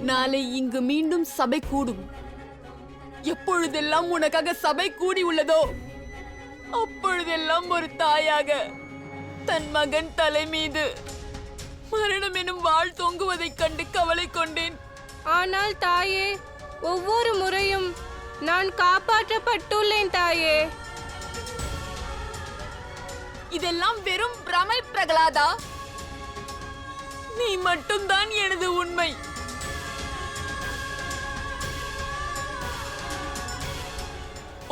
நாளை இங்கு மீண்டும் சபை கூடும். எப்பொழுதெல்லாம் உனக்காக சபை கூடி உள்ளதோ அப்பொழுதெல்லாம் ஒரு தாயாக தன் மகன் தலை மீது மரணம் எனும் வாள் தொங்குவதைக் கண்டு கவலை கொண்டேன். ஆனால் தாயே, ஒவ்வொரு முறையும் நான் காப்பாற்றப்பட்டுள்ளேன் தாயே. இதெல்லாம் வெறும் பிரமை பிரகலாதா. நீ மட்டும்தான் எனது உண்மை.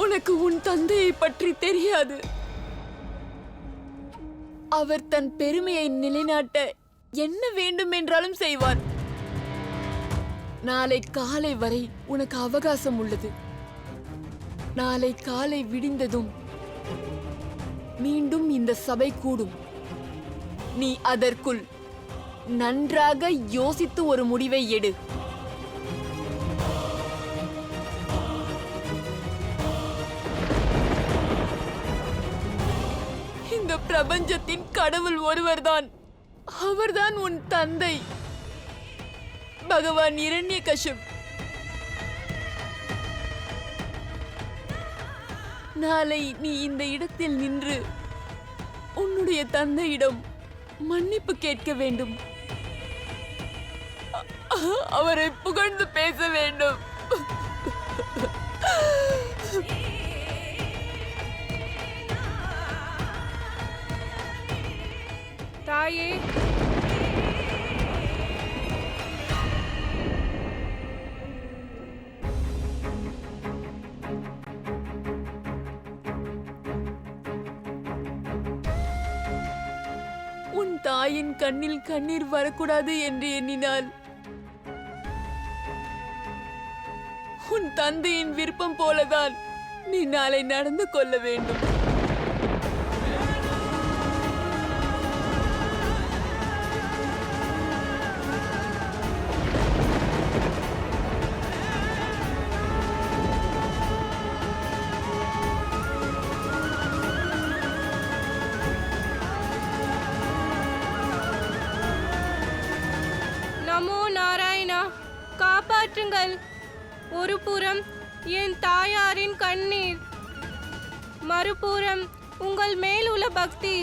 உனக்கு உன் தந்தையை பற்றி தெரியாது. அவர் தன் பெருமையை நிலைநாட்ட என்ன வேண்டும் என்றாலும் செய்வார். நாளை காலை வரை உனக்கு அவகாசம் உள்ளது. நாளை காலை விடிந்ததும் மீண்டும் இந்த சபை கூடும். நீ அதற்குள் நன்றாக யோசித்து ஒரு முடிவை எடு. இந்த பிரபஞ்சத்தின் கடவுள் ஒருவர்தான். அவர்தான் உன் தந்தை, பகவான் இரண்யகசிப். நாளை நீ இந்த இடத்தில் நின்று உன்னுடைய தந்தையிடம் மன்னிப்பு கேட்க வேண்டும். அவரை புகழ்ந்து பேச வேண்டும். தாயே, உன் தாயின் கண்ணில் கண்ணீர் வரக்கூடாது என்று எண்ணினால் உன் தந்தையின் விருப்பம் போலதான் நீ நாளை நடந்து கொள்ள வேண்டும். நமோ நாராயணா, காப்பாற்றுங்கள். ஒரு புறம் என் தாயாரின் கண்ணீர், மறுபுறம் உங்கள் மேல் உள்ள பக்தி.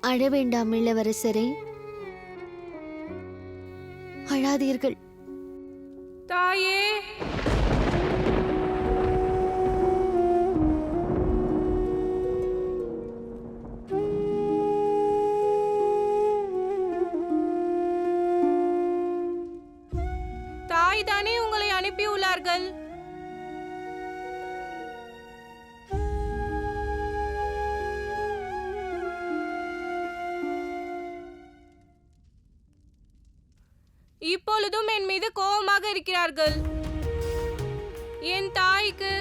அழ வேண்டாம் இளவரசரே, அழாதீர்கள். தாயே, தாய் தானே உங்களை அனுப்பியுள்ளார்கள். இப்பொழுதும் என் மீது கோபமாக இருக்கிறார்கள். என் தாய்க்கு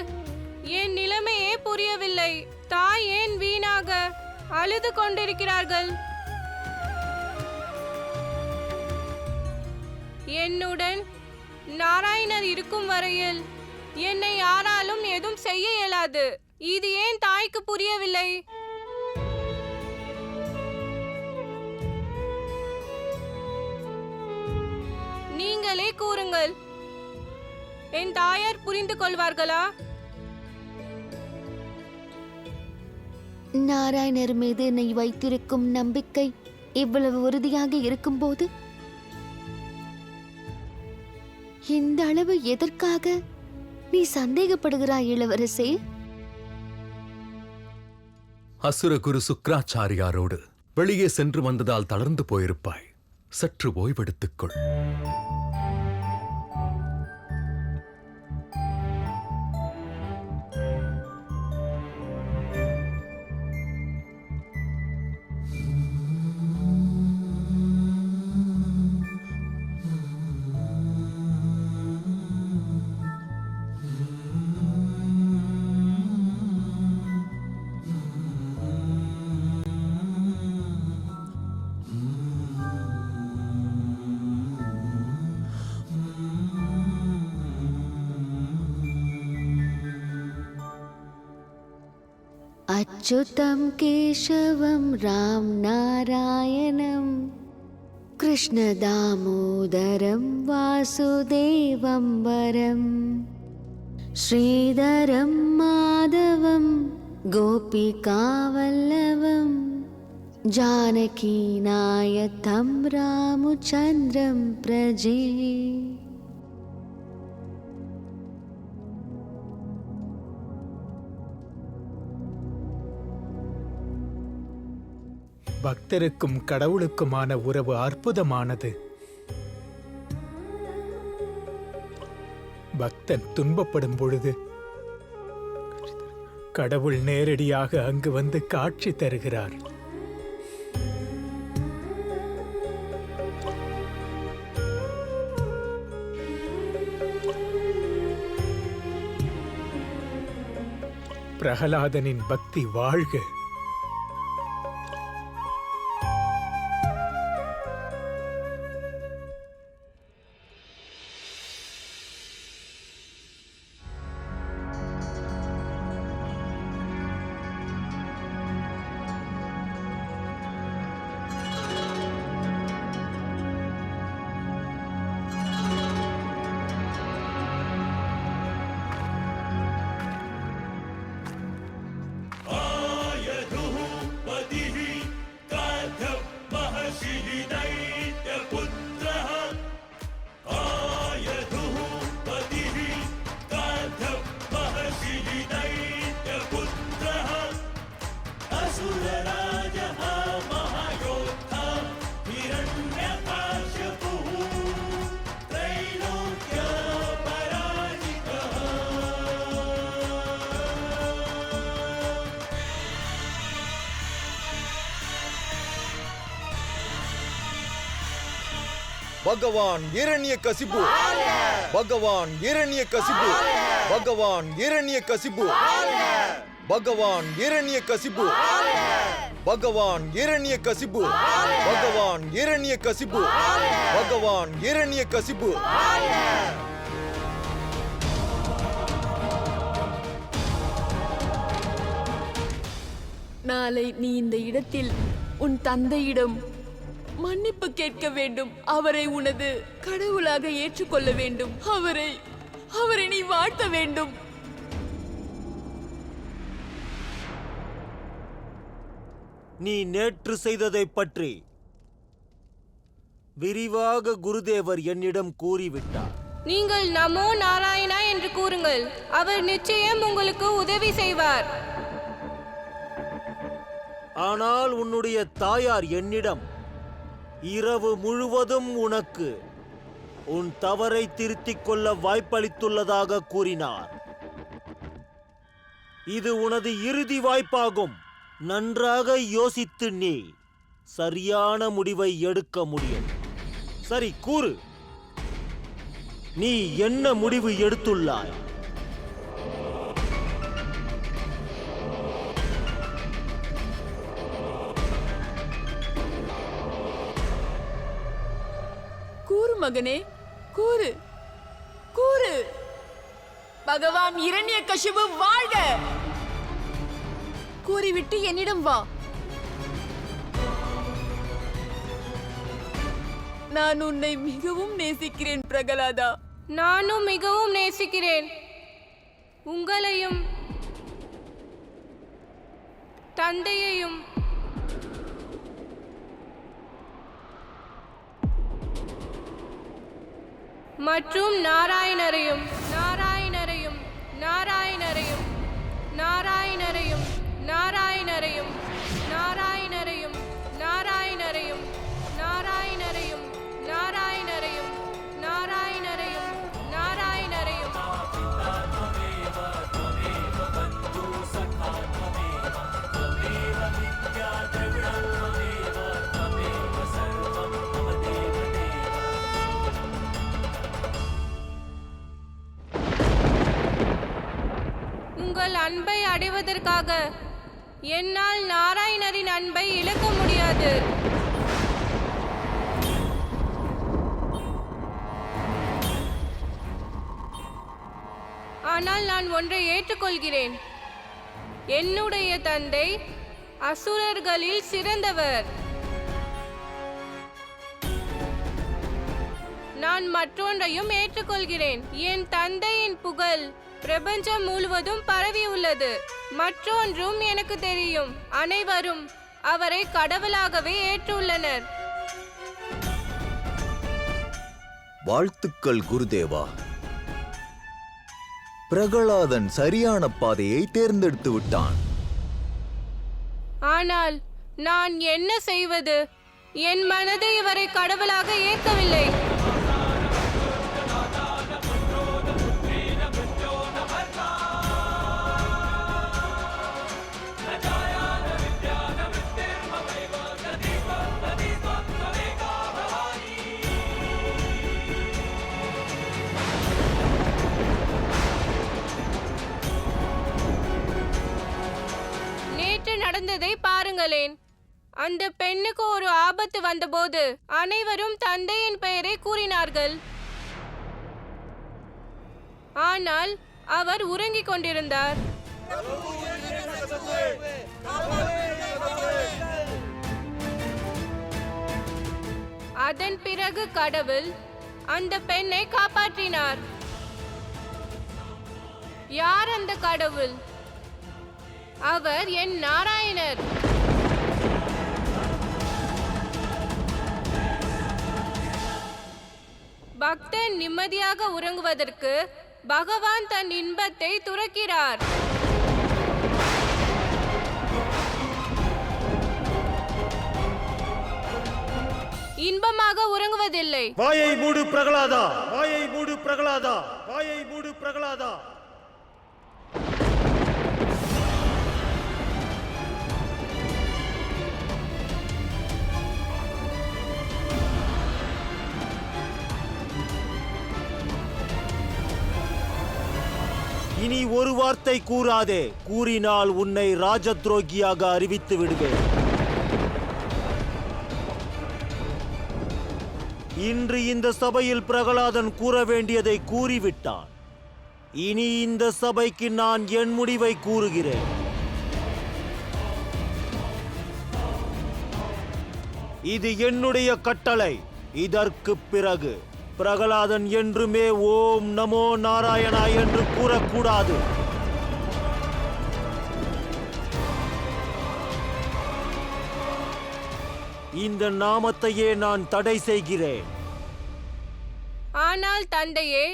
என் நிலைமையே புரியவில்லை. தாய் ஏன் வீணாக அழுது கொண்டிருக்கிறார்கள்? என்னுடன் நாராயணர் இருக்கும் வரையில் என்னை யாராலும் எதுவும் செய்ய இயலாது. இது ஏன் தாய்க்கு புரியவில்லை? நீங்களே கூறுங்கள், என் தாயார் புரிந்து கொள்வார்களா? நாராயணர் மீது நீ வைத்திருக்கும் நம்பிக்கை இவ்வளவு உறுதியாக இருக்கும்போது இந்த அளவு எதற்காக நீ சந்தேகப்படுகிறாய் இளவரசே? அசுரகுரு சுக்ராச்சாரியாரோடு வெளியே சென்று வந்ததால் தளர்ந்து போயிருப்பாய். சற்று ஓய்வெடுத்துக்கொள். அச்சுதம் கேசவம் ராம் நாராயணம் கிருஷ்ண தாமோதரம் வாசுதேவம் வரம் ஸ்ரீதரம் மாதவம் கோபிகாவல்லவம் ஜானகி நாயகம் ராமச்சந்திரம் பிரஜே. பக்தருக்கும் கடவுளுக்குமான உறவு அற்புதமானது. பக்தன் துன்பப்படும் பொழுது கடவுள் நேரடியாக அங்கு வந்து காட்சி தருகிறார். பிரகலாதனின் பக்தி வாழ்க. பகவான் இரண்யகசிபு, பகவான் இரண்யகசிபு, பகவான் இரண்யகசிபு, பகவான் இரண்யகசிபு, பகவான் இரண்யகசிபு, பகவான் இரண்யகசிபு, பகவான் இரண்யகசிபு. நாளை நீ இந்த இடத்தில் உன் தந்தையிடம் மன்னிப்பு கேட்க வேண்டும். அவரை உனது கடவுளாக ஏற்றுக்கொள்ள வேண்டும். அவரை நீ வாழ்த்த வேண்டும். நீ நேற்று செய்ததை பற்றி விரிவாக குருதேவர் என்னிடம் கூறிவிட்டார். நீங்கள் நமோ நாராயணா என்று கூறுங்கள். அவர் நிச்சயம் உங்களுக்கு உதவி செய்வார். ஆனால் உன்னுடைய தாயார் என்னிடம் இரவு முழுவதும் உனக்கு உன் தவறை திருத்திக் கொள்ள வாய்ப்பளித்துள்ளதாக கூறினார். இது உனது இறுதி வாய்ப்பாகும். நன்றாக யோசித்து நீ சரியான முடிவை எடுக்க முடியும். சரி, கூறு, நீ என்ன முடிவு எடுத்துள்ளாய்? கூறு மகனே, கூறு கூறு. பகவான் இரண்யகசிபு வாழ்க. கூறிவிட்டு என்னிடம் வா. நான் உன்னை மிகவும் நேசிக்கிறேன் பிரகலாதா. நானும் மிகவும் நேசிக்கிறேன். உங்களையும் தந்தையையும் மற்றும் நாராயணரையும் நாராயணரையும் நாராயணரையும் நாராயணரையும் நாராயணரையும் நாராயணரையும் நாராயணரையும் நாராயணரையும் நாராயணரையும் நாராயணரையும் நாராயணரையும் உங்கள் அன்பை அடைவதற்காக என்னால் நாராயணரின் அன்பை இழக்க முடியாது. ஆனால் நான் ஒன்றை ஏற்றுக்கொள்கிறேன். என்னுடைய தந்தை அசுரர்களில் சிறந்தவர். நான் மற்றொன்றையும் ஏற்றுக்கொள்கிறேன். என் தந்தையின் புகழ் பிரபஞ்சம் முழுவதும் பரவியுள்ளது. மற்றொன்றும் எனக்கு தெரியும். அனைவரும் அவரை கடவுளாகவே ஏற்றுள்ளனர். வாழ்த்துக்கள் குருதேவா. பிரகலாதன் சரியான பாதையை தேர்ந்தெடுத்து விட்டான். ஆனால் நான் என்ன செய்வது? என் மனது இவரை கடவுளாக ஏற்கவில்லை. நடந்ததை பாருங்களேன். அந்த பெண்ணுக்கு ஒரு ஆபத்து வந்தபோது அனைவரும் தந்தையின் பெயரை கூறினார்கள். ஆனால் அவர் உறங்கிக் கொண்டிருந்தார். அதன் பிறகு கடவுள் அந்த பெண்ணை காப்பாற்றினார். யார் அந்த கடவுள்? அவர் என் நாராயணர். பக்தன் நிம்மதியாக உறங்குவதற்கு பகவான் தன் இன்பத்தை துறக்கிறார். இன்பமாக உறங்குவதில்லை. வாயை மூடு பிரகலாதா, வாயை மூடு பிரகலாதா, வாயை மூடு பிரகலாதா. இனி ஒரு வார்த்தை கூறாதே. கூறினால் உன்னை ராஜத்ரோகியாக அறிவித்து விடுவேன். இன்று இந்த சபையில் பிரகலாதன் கூற வேண்டியதை கூறிவிட்டான். இனி இந்த சபைக்கு நான் என் முடிவை கூறுகிறேன். இது என்னுடைய கட்டளை. இதற்கு பிறகு பிரகலாதன் என்றுமே ஓம் நமோ நாராயணா என்று கூறக்கூடாது. இந்த நாமத்தையே நான் தடை செய்கிறேன். ஆனால் தந்தையே,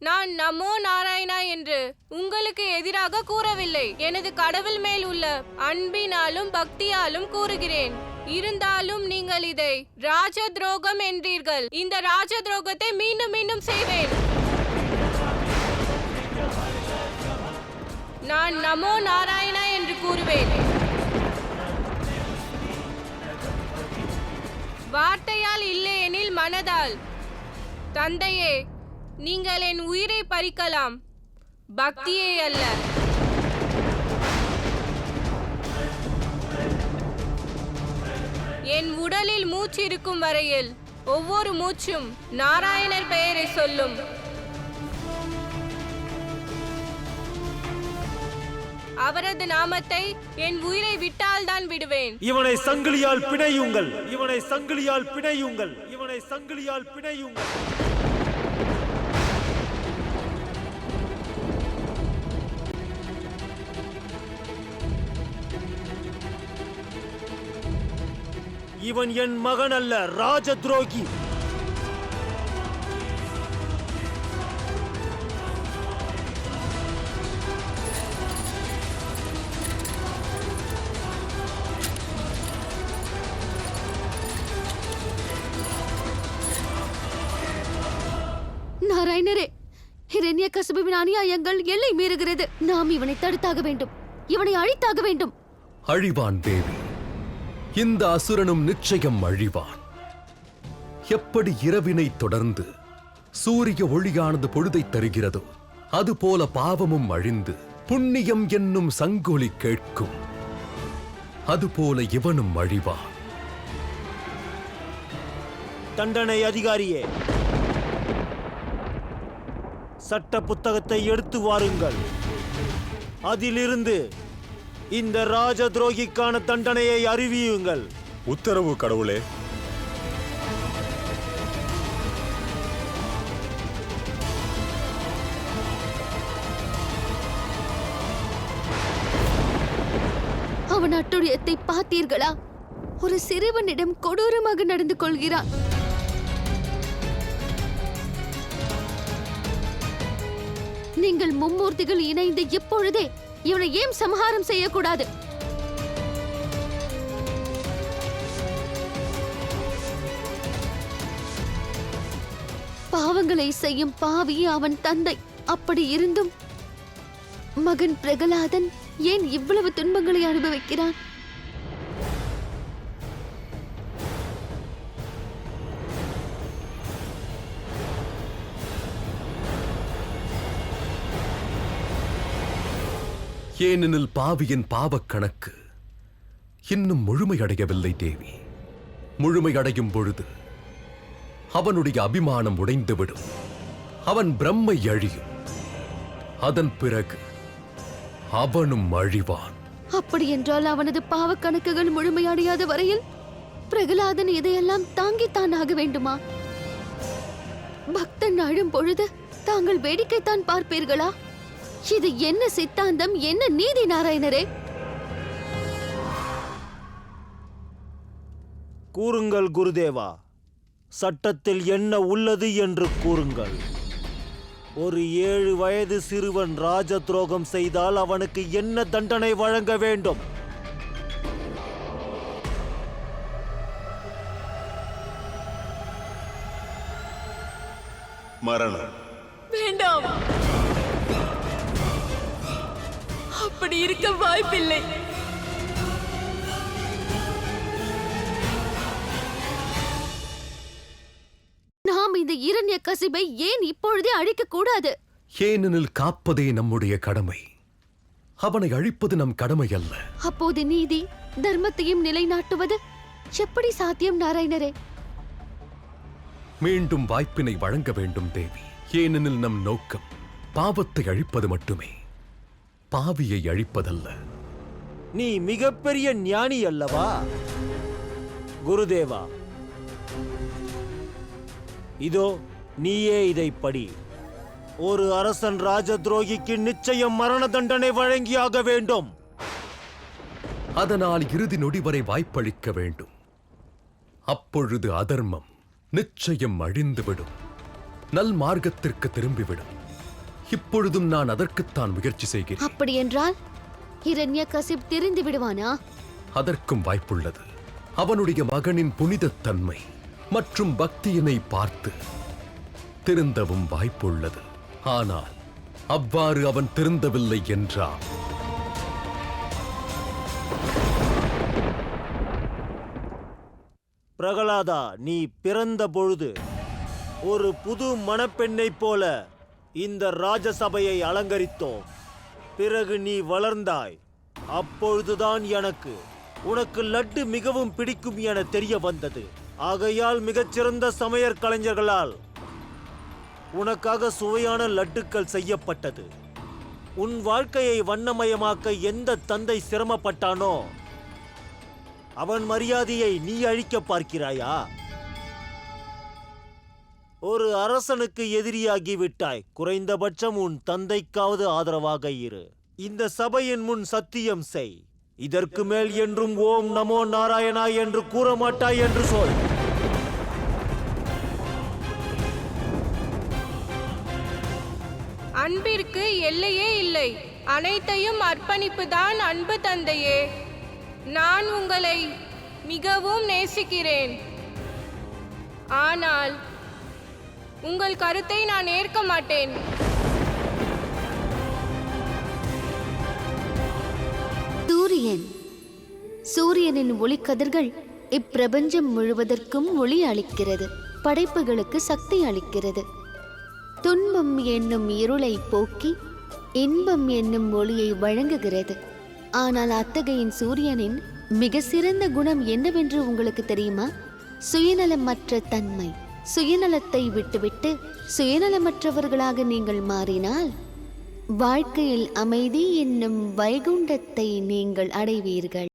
நான் நமோ நாராயணா என்று உங்களுக்கு எதிராக கூறவில்லை. எனது கடவுள் மேல் உள்ள அன்பினாலும் பக்தியாலும் கூறுகிறேன். இருந்தாலும் நீங்கள் இதை ராஜ துரோகம் என்றீர்கள். இந்த ராஜ துரோகத்தை மீண்டும் மீண்டும் செய்வேன். நான் நமோ நாராயணா என்று கூறுவேன். வார்த்தையால் இல்லையெனில் மனதால். தந்தையே, நீங்கள் என் உயிரை பறிக்கலாம், பக்தியே அல்ல. என் உடலில் மூச்சு இருக்கும் வரையில் ஒவ்வொரு மூச்சும் நாராயணர் பெயரை சொல்லும். அவரது நாமத்தை என் உயிரை விட்டால் தான் விடுவேன். இவனை சங்கிலியால் பிணையுங்கள், இவனை சங்கிலியால் பிணையுங்கள், இவனை சங்கிலியால் பிணையுங்கள். இவன் என் மகன் அல்ல, ராஜ துரோகி. நாராயணரே, ஹிரண்யகசிபுவின் அநியாயங்கள் எல்லை மீறுகிறது. நாம் இவனை தடுத்தாக வேண்டும், இவனை அழித்தாக வேண்டும். அழிவான் தேவி. இந்த அசுரனும் நிச்சயம் அழிவான். எப்படி இரவினை தொடர்ந்து சூரிய ஒளியானது பொழுதை தருகிறதோ அதுபோல பாவமும் அழிந்து புண்ணியம் என்னும் சங்கொலி கேட்கும். அதுபோல இவனும் அழிவான். தண்டனை அதிகாரியே, சட்ட புத்தகத்தை எடுத்து வாருங்கள். அதிலிருந்து இந்த ராஜ துரோகிக்கான தண்டனையை அறிவியுங்கள். உத்தரவு கடவுளே. அவன் அட்டுழியத்தை பார்த்தீர்களா? ஒரு சிறுவனிடம் கொடூரமாக நடந்து கொள்கிறான். நீங்கள் மும்மூர்த்திகள் இணைந்து இப்பொழுதே இவனை ஏன் சம்ஹாரம் செய்யக்கூடாது? பாவங்களை செய்யும் பாவி அவன் தந்தை. அப்படி இருந்தும் மகன் பிரகலாதன் ஏன் இவ்வளவு துன்பங்களை அனுபவிக்கிறான்? ஏனெனில் பாவியின் பாவக் கணக்கு இன்னும் முழுமையடையவில்லை தேவி. முழுமையடையும் பொழுது அவனுடைய அபிமானம் உடைந்துவிடும். அவன் பிரம்மை அழியும். அதன் பிறகு அவனும் அழிவான். அப்படி என்றால் அவனது பாவக் கணக்குகள் முழுமையடையாத வரையில் பிரகலாதன் இதையெல்லாம் தாங்கித்தான் ஆக வேண்டுமா? பக்தன் அழும் பொழுது தாங்கள் வேடிக்கைத்தான் பார்ப்பீர்களா? இது என்ன சித்தாந்தம், என்ன நீதி நாராயணரே? கூறுங்கள் குருதேவா, சட்டத்தில் என்ன உள்ளது என்று கூறுங்கள். ஒரு 7 வயது சிறுவன் ராஜ துரோகம் செய்தால் அவனுக்கு என்ன தண்டனை வழங்க வேண்டும்? மரணம். வேண்டாம், அப்படி இருக்க வாய்ப்பில்லை. நாம் இந்த இரண்யகசிபை ஏன் இப்பொழுதே அழிக்க கூடாது? ஏனெனில் காப்பதே நம்முடைய கடமை. அவனை அழிப்பது நம் கடமை அல்ல. அப்போது நீதி தர்மத்தையும் நிலைநாட்டுவது எப்படி சாத்தியம் நாராயணரே? மீண்டும் வாய்ப்பினை வழங்க வேண்டும் தேவி. ஏனெனில் நம் நோக்கம் பாவத்தை அழிப்பது மட்டுமே, பாவியை அழிப்பதல்ல. நீ மிகப்பெரிய ஞானி அல்லவா குருதேவா? இதோ நீயே இதை படி. ஒரு அரசன் ராஜ துரோகிக்கு நிச்சயம் மரண தண்டனை வழங்கியாக வேண்டும். அதனால் இறுதி நொடி வரை வாய்ப்பளிக்க வேண்டும். அப்பொழுது அதர்மம் நிச்சயம் அழிந்துவிடும், நல் மார்க்கத்திற்கு திரும்பிவிடும். இப்பொழுதும் நான் அதற்குத்தான் முயற்சி செய்கிறேன். அப்படி என்றால் இரண்யகசிப் திரிந்து விடுவானா? அதற்கும் வாய்ப்புள்ளது. அவனுடைய மகனின் புனிதத்தன்மை மற்றும் பக்தியினை பார்த்து திருந்தவும் வாய்ப்புள்ளது. ஆனால் அவ்வாறு அவன் திருந்தவில்லை என்றால் பிரகலாதா, நீ பிறந்த பொழுது ஒரு புது மணப்பெண்ணைப் போல இந்த ராஜசபையை அலங்கரித்தோம். பிறகு நீ வளர்ந்தாய். அப்பொழுதுதான் எனக்கு உனக்கு லட்டு மிகவும் பிடிக்கும் என தெரிய வந்தது. ஆகையால் மிகச்சிறந்த சமையற் கலைஞர்களால் உனக்காக சுவையான லட்டுக்கள் செய்யப்பட்டது. உன் வாழ்க்கையை வண்ணமயமாக்க எந்த தந்தை சிரமப்பட்டானோ அவன் மரியாதையை நீ அழிக்க பார்க்கிறாயா? ஒரு அரசனுக்கு எதிரியாகி விட்டாய். குறைந்தபட்சம் உன் தந்தைக்காவது ஆதரவாக இரு. இந்த சபையின் முன் சத்தியம் செய். இதற்கு மேல் என்றும் ஓம் நமோ நாராயணா என்று கூற மாட்டாய் என்று சொல். அன்பிற்கு எல்லையே இல்லை. அனைத்தையும் அர்ப்பணிப்புதான் அன்பு தந்தையே. நான் உங்களை மிகவும் நேசிக்கிறேன். ஆனால் உங்கள் கருத்தை நான் ஏற்க மாட்டேன். சூரியனின் ஒளிக்கதிர்கள் இப்பிரபஞ்சம் முழுவதற்கும் ஒளி அளிக்கிறது, படைப்புகளுக்கு சக்தி அளிக்கிறது. துன்பம் என்னும் இருளை போக்கி இன்பம் என்னும் ஒளியை வழங்குகிறது. ஆனால் அத்தகைய சூரியனின் மிக சிறந்த குணம் என்னவென்று உங்களுக்கு தெரியுமா? சுயநலமற்ற தன்மை. சுயநலத்தை விட்டுவிட்டு சுயநலமற்றவர்களாக நீங்கள் மாறினால் வாழ்க்கையில் அமைதி என்னும் வைகுண்டத்தை நீங்கள் அடைவீர்கள்.